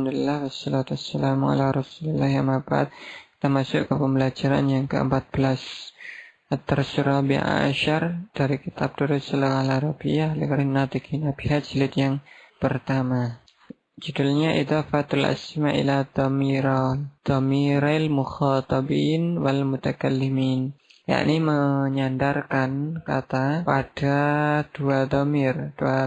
Alhamdulillah wassalatu wassalamu ala Rasulillah amma ba'd. Kita masuk ke pembelajaran yang ke-14 At-Tarsyur Rabi'a Asyar dari kitab Durusul Al-Arabiyah Liqarin Natiqin Biha jilid yang pertama. Judulnya Idhafatul Asma ila Dhamiril Mukhatabin wal Mutakallimin, yakni menyandarkan kata pada dua dhamir, dua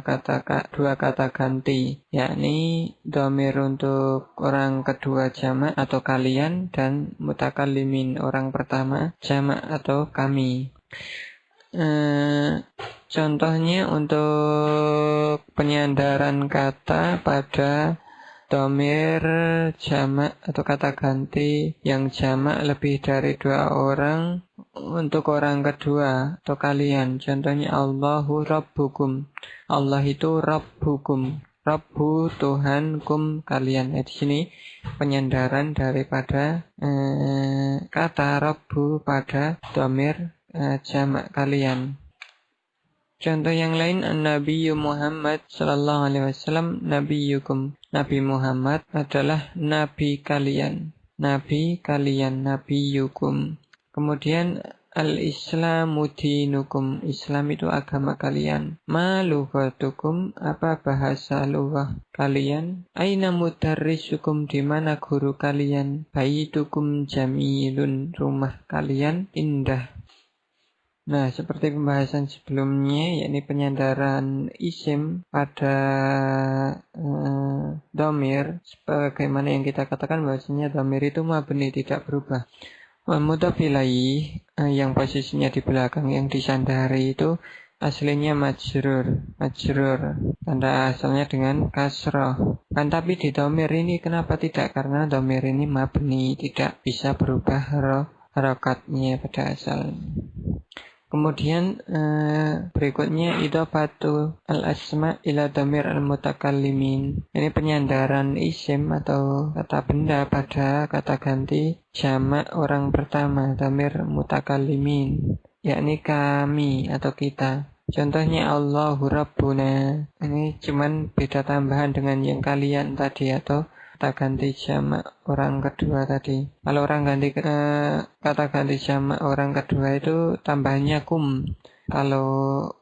kata ganti, yakni dhamir untuk orang kedua jamak atau kalian dan mutakallimin orang pertama jamak atau kami. Contohnya untuk penyandaran kata pada dhamir jamak atau kata ganti yang jamak lebih dari dua orang untuk orang kedua atau kalian. Contohnya Allahu Rabbukum. Allah itu Rabbukum. Rabbu Tuhankum kalian. Di sini penyandaran daripada kata Rabbu pada dhamir jamak kalian. Contoh yang lain, An-Nabiyyu Muhammad sallallahu alaihi wasallam nabiyukum. Nabi Muhammad adalah nabi kalian. Nabi kalian, nabiyukum. Kemudian Al-Islamu dinukum. Islam itu agama kalian. Ma lughatukum, apa bahasa lughah kalian? Aina mudarrisukum, di mana guru kalian? Baitukum jamilun, rumah kalian indah. Nah, seperti pembahasan sebelumnya, yakni penyandaran isim pada dhamir, sebagaimana yang kita katakan bahwasanya dhamir itu mabni, tidak berubah. Mudhaf ilaih, yang posisinya di belakang yang disandari itu aslinya majrur, tanda asalnya dengan kasroh. Kan tapi di dhamir ini kenapa tidak? Karena dhamir ini mabni, tidak bisa berubah harokatnya pada asalnya. Kemudian berikutnya idhafatu al-asma ila dhamir al-mutakallimin. Ini penyandaran isim atau kata benda pada kata ganti jamak orang pertama, dhamir mutakallimin, yakni kami atau kita. Contohnya Allahu Rabbuna. Ini cuman beda tambahan dengan yang kalian tadi atau kata ganti jamak orang kedua tadi. Kalau orang ganti kata ganti jamak orang kedua itu tambahnya kum. Kalau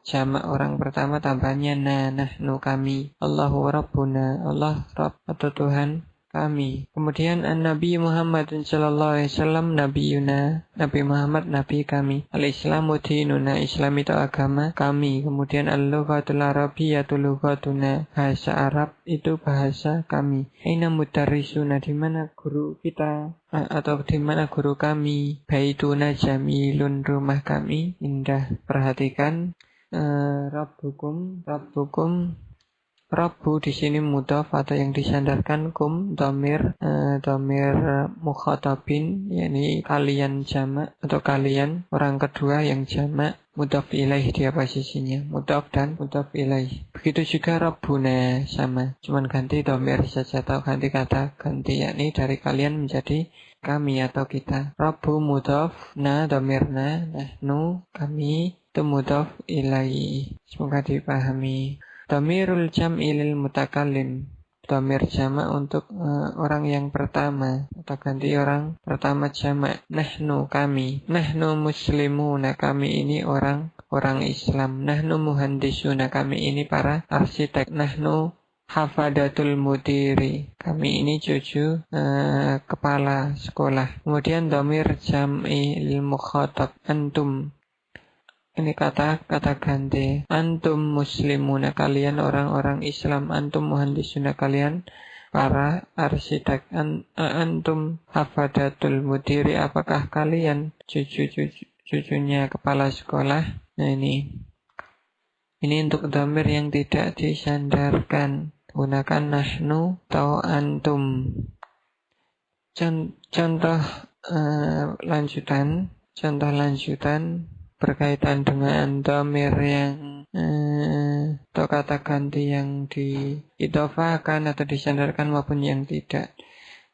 jamak orang pertama tambahnya nahnu kami. Allahu Rabbuna, Allah Rabb atau Tuhan kami. Kemudian An-Nabi Muhammad sallallahu alaihi wasallam nabiyuna. Nabi Muhammad nabi kami. Al-Islamu dinuna, Islam itu agama kami. Kemudian Al-Lughatul Arabiyyatu lughatuna, bahasa Arab itu bahasa kami. Aina mudarrisuna, di mana guru kita atau di mana guru kami? Baituna jamilun, rumah kami indah. Perhatikan Rabbukum. Rabbu di sini mudhaf atau yang disandarkan kum dhamir mukhatabin, yakni kalian jamak atau kalian orang kedua yang jamak, mudhaf ilaih dia posisinya, mudhaf dan mudhaf ilaih. Begitu juga Rabbuna sama, cuman ganti dhamir saja atau ganti kata ganti, yakni dari kalian menjadi kami atau kita. Rabbu mudhaf, dhamirna, nahnu kami, itu mudhaf ilaih. Semoga dipahami. Dhamirul jam'i lil mutakallim, dhamir jamak untuk orang yang pertama atau ganti orang pertama jamak. Nahnu kami, nahnu muslimuna, kami ini orang Islam. Nahnu muhandisuna, kami ini para arsitek. Nahnu hafadatul mudiri, kami ini cucu kepala sekolah. Kemudian dhamir jam'i lil mukhatab, antum. Ini kata ganti. Antum muslimuna, kalian orang-orang Islam. Antum muhandisuna, kalian para arsitek. Antum hafadatul mudiri, apakah kalian cucunya kepala sekolah? Nah ini untuk dhamir yang tidak disandarkan. Gunakan nahnu atau antum. Contoh lanjutan berkaitan dengan dhamir yang atau kata ganti yang diidhofahkan atau disandarkan maupun yang tidak.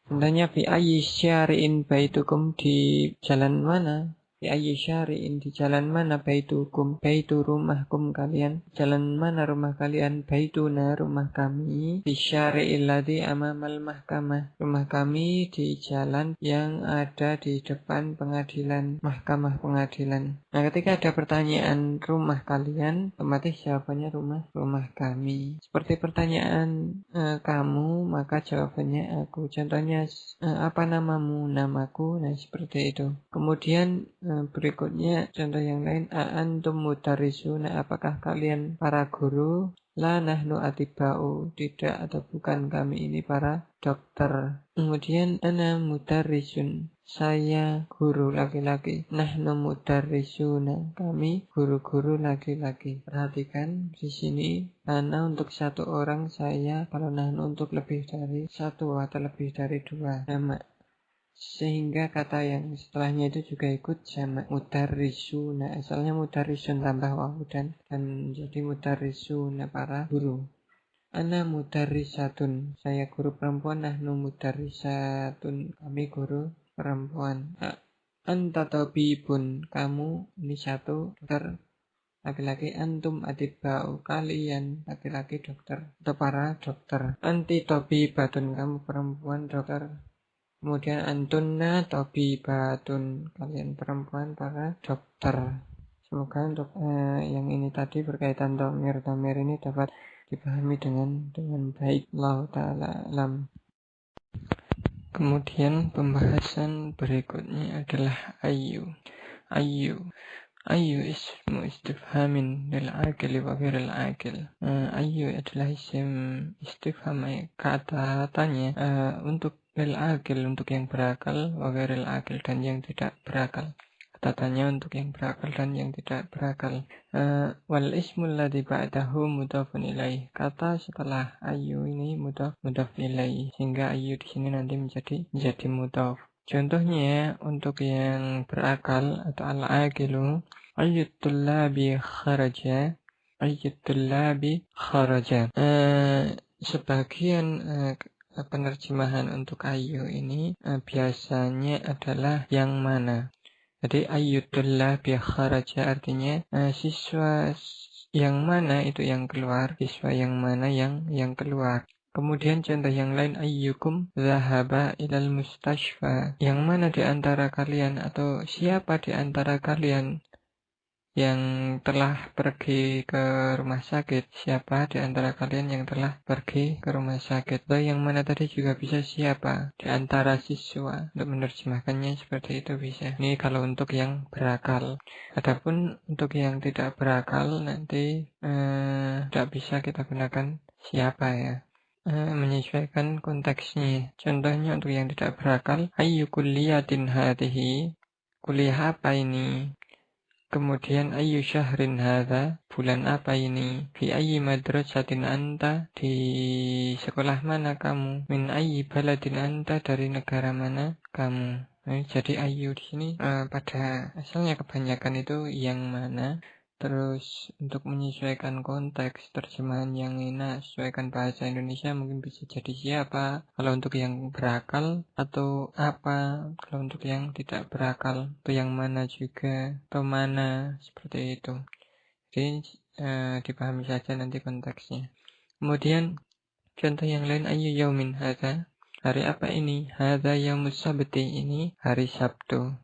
Contohnya fi ayyi syari'in baitukum, di jalan mana Di ayyi syari'in, di jalan mana baitukum, baitu rumahkum kalian, jalan mana rumah kalian, baituna rumah kami, di syari'il ladzi amamal mahkamah, rumah kami di jalan yang ada di depan pengadilan, mahkamah pengadilan. Nah, ketika ada pertanyaan rumah kalian, otomatis jawabannya rumah kami. Seperti pertanyaan kamu, maka jawabannya aku. Contohnya apa namamu, namaku. Nah, seperti itu. Kemudian berikutnya contoh yang lain, antum mudarrisuna, apakah kalian para guru? La nahnu atiba'u, tidak atau bukan, kami ini para dokter. Kemudian ana mudarrisun, saya guru laki-laki. Nahnu mudarrisuna, kami guru-guru laki-laki. Perhatikan di sini, ana untuk satu orang, saya. Kalau nahnu untuk lebih dari satu atau lebih dari dua nama. Sehingga kata yang setelahnya itu juga ikut jamak mudarrisuna. Asalnya mudarrisun tambah wawu dan menjadi mudarrisuna, para guru. Ana mudarrisatun, saya guru perempuan. Nahnu mudarrisatun, kami guru perempuan. Anta tabibun, kamu ini satu dokter laki-laki. Antum atiba'u, kalian laki-laki dokter atau para dokter. Anti tabibatun, kamu perempuan dokter. Kemudian antunna tabibatun, kalian perempuan para dokter. Semoga untuk yang ini tadi berkaitan dhamir ini dapat dipahami dengan baik. Allah Ta'ala alam. Kemudian pembahasan berikutnya adalah ayyu. Ayyu ismu istifhamin lil aqil wa ghairil aqil. Ayyu adalah isim istifham, kata tanya untuk lil aqil, untuk yang berakal, wa ghairil aqil, dan yang tidak berakal. Kata tanya untuk yang berakal dan yang tidak berakal. Wal ismul ladzi ba'dahu mudhafun ilaih. Kata setelah ayyu ini mudhaf ilaih, sehingga ayyu di sini nanti menjadi mudhaf. Contohnya untuk yang berakal atau al-aqilu, ayyut tullabi kharaja, ayyut tullabi kharaja. Sebagian penerjemahan untuk ayyu ini biasanya adalah yang mana. Jadi ayyut tullabi kharaja artinya siswa yang mana itu yang keluar, siswa yang mana yang keluar. Kemudian contoh yang lain, ayyukum zahaba ilal mustashfa, yang mana di antara kalian atau siapa di antara kalian yang telah pergi ke rumah sakit, siapa di antara kalian yang telah pergi ke rumah sakit. Atau yang mana tadi juga bisa siapa di antara siswa, untuk menerjemahkannya seperti itu bisa. Ini kalau untuk yang berakal. Adapun untuk yang tidak berakal nanti tidak bisa kita gunakan siapa ya. Menyesuaikan konteksnya. Contohnya untuk yang tidak berakal, ayyu kulliyatin hadhihi, kuliah apa ini? Kemudian ayyu syahrin hadha, bulan apa ini? Fi ayyi madrasatin anta, di sekolah mana kamu? Min ayyi baladin anta, dari negara mana kamu? Jadi ayyu di sini pada asalnya kebanyakan itu yang mana. Terus untuk menyesuaikan konteks terjemahan yang enak, sesuaikan bahasa Indonesia, mungkin bisa jadi siapa kalau untuk yang berakal, atau apa kalau untuk yang tidak berakal, atau yang mana juga, atau mana, seperti itu. Jadi dipahami saja nanti konteksnya. Kemudian contoh yang lain, ayyu yaumin hadza, hari apa ini? Hadza yaumus sabti, ini hari Sabtu.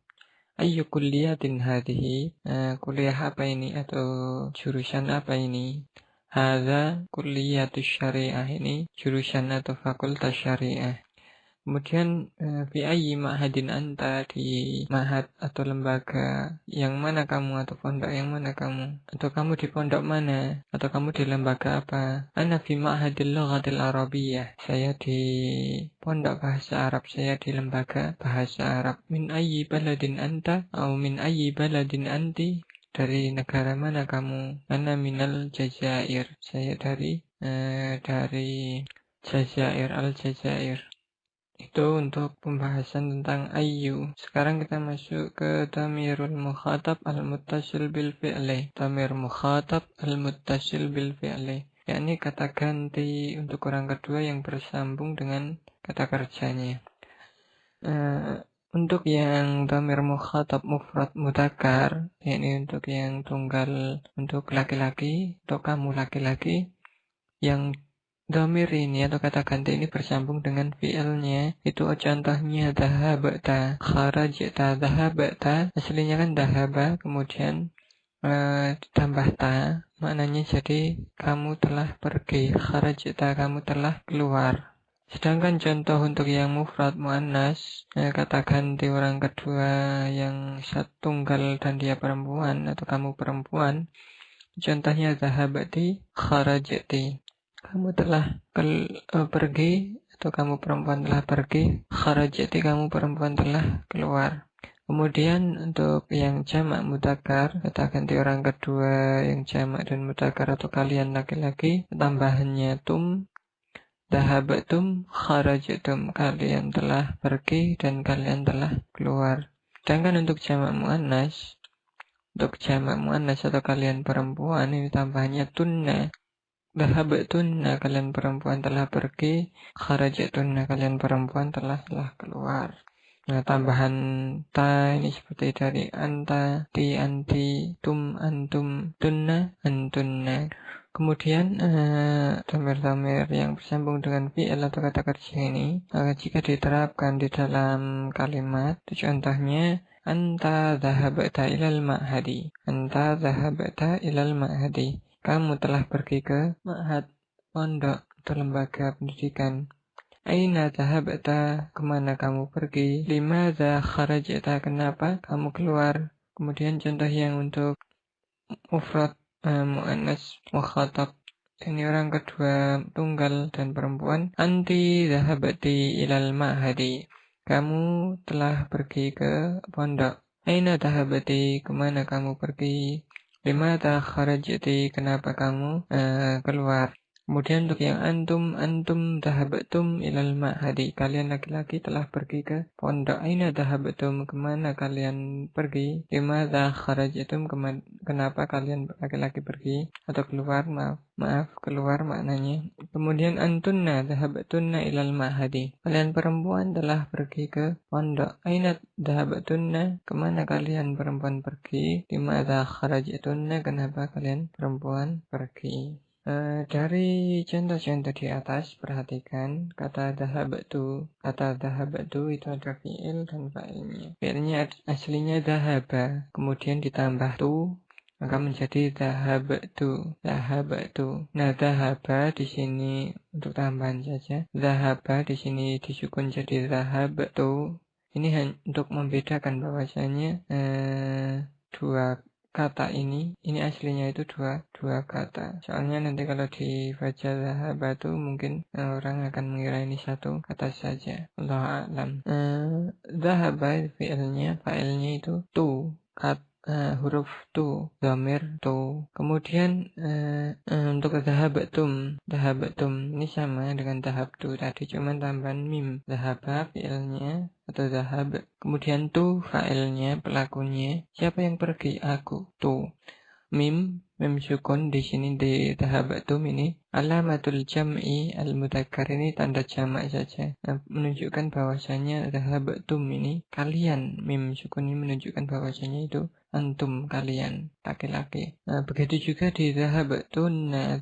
Ayyu kulliyatin hadhihi, kuliah apa ini atau jurusan apa ini? Hadza kulliyatus syariah, ini jurusan atau fakultas syariah. Kemudian fi ayyi ma'hadin anta, di ma'had atau lembaga yang mana kamu, atau pondok yang mana kamu, atau kamu di pondok mana, atau kamu di lembaga apa. Ana fi ma'hadil lughatil arabiyyah, saya di pondok bahasa Arab, saya di lembaga bahasa Arab. Min ayyi baladin anta, atau min ayyi baladin anti, dari negara mana kamu? Ana minal Jazair, saya dari Jazair, Al-Jazair. Itu untuk pembahasan tentang ayyu. Sekarang kita masuk ke dhamirul mukhatab al-muttasil bil fi'li. Dhamir mukhatab al-muttasil bil fi'li, yakni kata ganti untuk orang kedua yang bersambung dengan kata kerjanya. Untuk yang dhamir mukhatab mufrad mudzakkar, yakni untuk yang tunggal untuk laki-laki atau kamu laki-laki, yang dhamir ini atau kata ganti ini bersambung dengan fi'ilnya, itu contohnya dhahabta, kharajta, dhahabta, aslinya kan dhahaba, kemudian tambah ta, maknanya jadi kamu telah pergi, kharajta, kamu telah keluar. Sedangkan contoh untuk yang mufrad muannas, kata ganti orang kedua yang tunggal dan dia perempuan atau kamu perempuan, contohnya dhahabati, kharajati. Kamu telah pergi atau kamu perempuan telah pergi, kharajati, kamu perempuan telah keluar. Kemudian untuk yang jamak mudzakkar, kata ganti orang kedua yang jamak dan mudzakkar atau kalian laki-laki, tambahannya tum, dhahabatum, kharajatum, kalian telah pergi dan kalian telah keluar. Sedangkan untuk jamak muannas, atau kalian perempuan, ini tambahannya tunna, dhahabatunna, kalian perempuan telah pergi, kharajatunna, kalian perempuan telah keluar. Nah, tambahan ta ini seperti dari anta, ti, anti, tum, antum, tunna, antunna. Kemudian dhamir-dhamir yang bersambung dengan fi'il atau kata kerja ini, jika diterapkan di dalam kalimat, itu contohnya anta dhahabta ilal ma'hadi. Anta dhahabta ilal ma'hadi. Kamu telah pergi ke ma'had, pondok atau lembaga pendidikan. Aina dhahabta, kemana kamu pergi? Limadza kharajta, kenapa kamu keluar? Kemudian contoh yang untuk mufrad muannas mukhatab, ini orang kedua tunggal dan perempuan. Anti dhahabti ilal ma'hadi, kamu telah pergi ke pondok. Aina dhahabti, kemana kamu pergi? Limadza kharajti, kenapa kamu keluar? Kemudian untuk yang antum dhahabtum ilal ma'hadi, kalian laki-laki telah pergi ke pondok. Aina dhahabtum, kemana kalian pergi? Limadza kharajtum, kenapa kalian laki-laki pergi atau keluar? Maaf, keluar maknanya. Kemudian antunna dhahabtunna ilal ma'hadi, kalian perempuan telah pergi ke pondok. Aina dhahabtunna, kemana kalian perempuan pergi? Limadza kharajtunna, kenapa kalian perempuan pergi? Dari contoh-contoh di atas, perhatikan kata dhahabtu. Kata dhahabtu itu ada fi'il dan fa'ilnya. Fi'ilnya aslinya dhahaba, kemudian ditambah tu, maka menjadi dhahabtu. Nah, dhahaba di sini untuk tambahan saja. Dhahaba di sini disukun jadi dhahabtu. Ini untuk membedakan bahwasanya dua kata ini aslinya itu dua kata. Soalnya nanti kalau dibaca dhahabatu mungkin orang akan mengira ini satu kata saja. Allahu a'lam. Dhahaba fa'ilnya itu tu, huruf tu, dhamir tu. Kemudian untuk dhahabatum ini sama dengan dhahabtu tadi, cuma tambahan mim. Dhahaba fi'ilnya atau dhahab, kemudian tu fa'ilnya, pelakunya. Siapa yang pergi? Aku. Tu. Mim sukun di sini di dhahabatum ini alamatul jam'i al-mudzakkar, ini tanda jamak saja. Nah, menunjukkan bahwasanya dhahabatum ini kalian. Mim sukun ini menunjukkan bahwasanya itu antum, kalian laki-laki. Nah, begitu juga di dhahabatunna.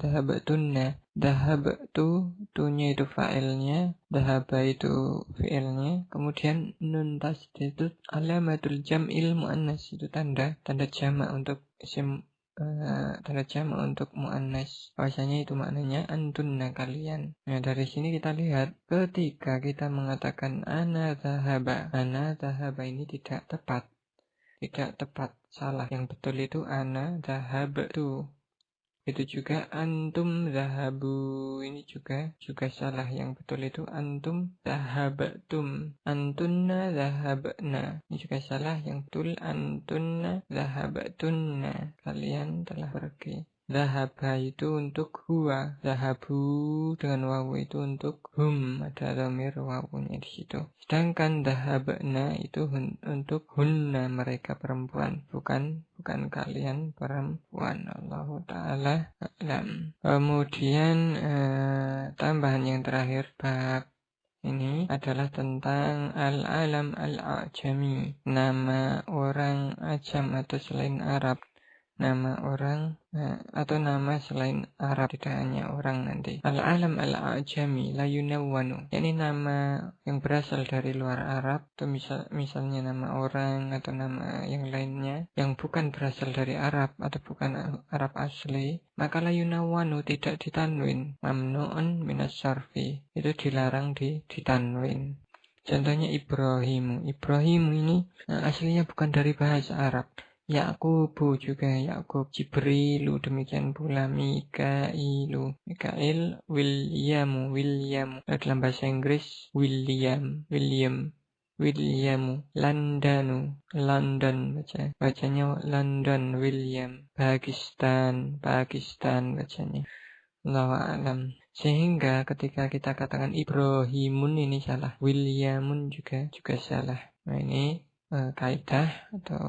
Dhahabtu, tunya itu fa'ilnya, dhahaba itu fi'ilnya, kemudian nun tasdid alamatul jam'il muannas, itu tanda jamak untuk tanda jamak untuk muannas. Bahasanya itu maknanya antunna, kalian. Nah, dari sini kita lihat ketika kita mengatakan ana dhahaba ini tidak tepat, salah. Yang betul itu ana dhahabtu. Itu juga antum dhahabu, ini juga salah. Yang betul itu antum dhahabtum. Antunna dhahabna, ini juga salah. Yang betul antunna dhahabtunna, kalian telah pergi. Dhahaba itu untuk huwa, dhahabu dengan wawu itu untuk hum, ada dhamir wawunya di situ. Sedangkan dhahabna itu untuk hunna, mereka perempuan, bukan kalian perempuan. Allahu ta'ala a'lam. Kemudian tambahan yang terakhir, bab ini adalah tentang al-alam al-a'jami, nama orang ajam atau selain Arab. Nama orang atau nama selain Arab, tidak hanya orang nanti. Al-alam al-a'jami la yunawwanu, yakni nama yang berasal dari luar Arab, atau misalnya nama orang atau nama yang lainnya yang bukan berasal dari Arab atau bukan Arab asli, maka la yunawwanu, tidak ditanwin. Mamnu'un minas syarfi, itu dilarang ditanwin. Contohnya Ibrahim. Ibrahim ini aslinya bukan dari bahasa Arab. Yaqubu juga Yakub, Jibrilu demikian pula, Mikailu, Mikail, William. Dalam bahasa Inggris William, London bacanya London, William, Pakistan bacanya. Allahu a'lam. Sehingga ketika kita katakan Ibrahimun ini salah, Williamun juga salah. Nah ini kaidah atau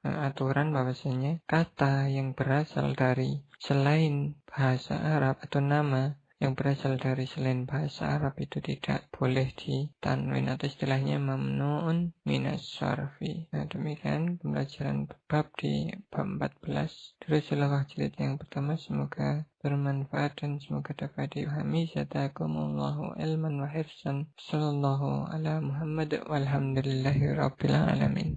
aturan bahwasanya kata yang berasal dari selain bahasa Arab atau nama yang berasal dari selain bahasa Arab itu tidak boleh ditanwin, atau istilahnya mamnu'un minas syarfi. Nah demikian pembelajaran bab di bab 14 Rasulullah jilid yang pertama. Semoga bermanfaat dan semoga dapat dipahami. Jazakumullahu ilman wa hifzan. Sallallahu ala Muhammad walhamdulillahi rabbil alamin.